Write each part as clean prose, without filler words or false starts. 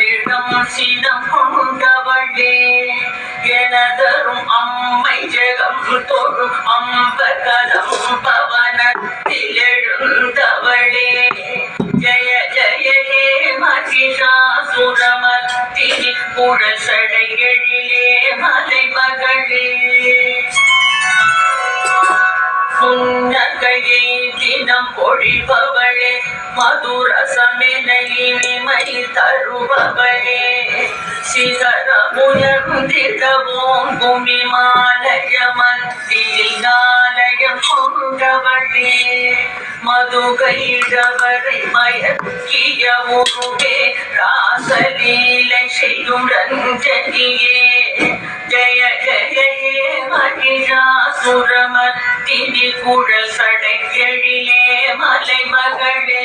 மகளிடம் சினம் கொண்டவளே எனதரும் அம்மை ஜெகம் தொழும் அம்பகலம் பவனத்தில் எழுந்தவளே ஜய ஜய ஹே மகிஷாசுரமர்த்தினி குழசடை எழிலே மலை மகளே புன்னகையை தினம் பொழிபவளே மதுரசமென இனிமை தருபவளே சிகரமுயர்ந்திடவோம் குமிமாலய மத்தியில் நாலயம் கொண்டவளே மதுகையிடவரை மயக்கிய உருவே ராசலீலை செய்யும் ரஞ்சனியே ஜய ஜய ஹே மகிஷாசுரமர்த்தினி குழல் சடையெழிலே மலை மகளே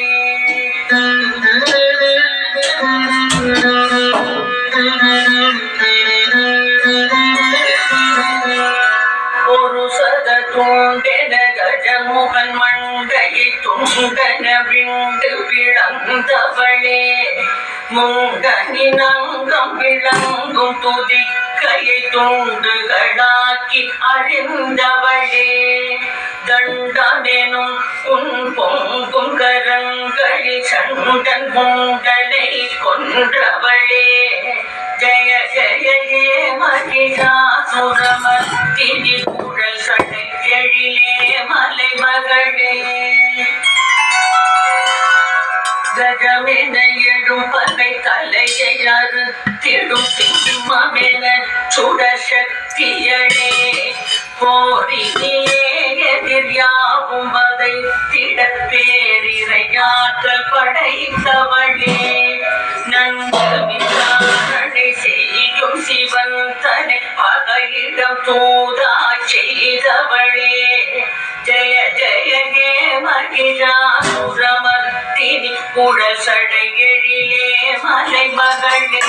ஒரு சத தூண்டென கஜமுகன் மண்டையை துண்டன விண்டு பிளந்தவளே முங்கனின் அங்கம் விளங்கும் துதிக்கையை துண்டுகளாக்கி அழிந்தவளே தண்டமெனும் உன் பொங்கும் கரங்களில் சண்டன் முண்டனை கொன்றவளே ஜய ஜய ஹே மகிஷாசுரமர்த்தினி குழல் சடையெழிலே மலை மகளே கஜமென எழும் பகை தலையை அறுத்திடும் சிம்மமென சுடசக்தியளே போரினிலே எதிர் யாவும் வதைத்திட பேரிரையாற்றல் படைத்தவளே நன்கு விசாரணை செய்யும் சிவன் தனை பகையிடம் தூதா செய்தவளே ஜய ஜய ஹே மகிஷாசுரமர்த்தினி குழல் சடையெழிலே மலை மகளே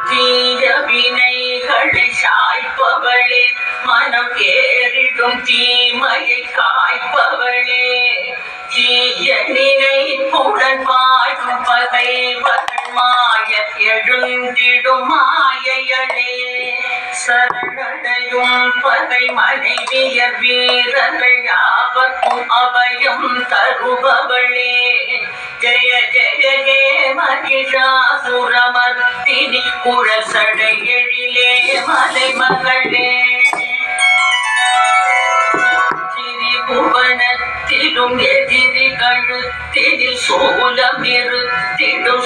தீய வினைகளை சாய்ப்பவளே மனம் ஏறிடும் தீமையை காய்ப்பவளே தீய நினைப்புடன் வாழும் பகைவர்கள் மாய எழுந்திடும் மாயையளே சரணடையும் பகை மனைவியர் வீரர்கள் யாவர்க்கும் அபயம் தருபவளே ஜய ஜய ஹே மகிஷாசுரமர்த்தினி குழல் சடையெழிலே மலை மகளே திரிபுவனத்திலும் எதிரி கழுத்தினில் சூலம் இருத்திடும்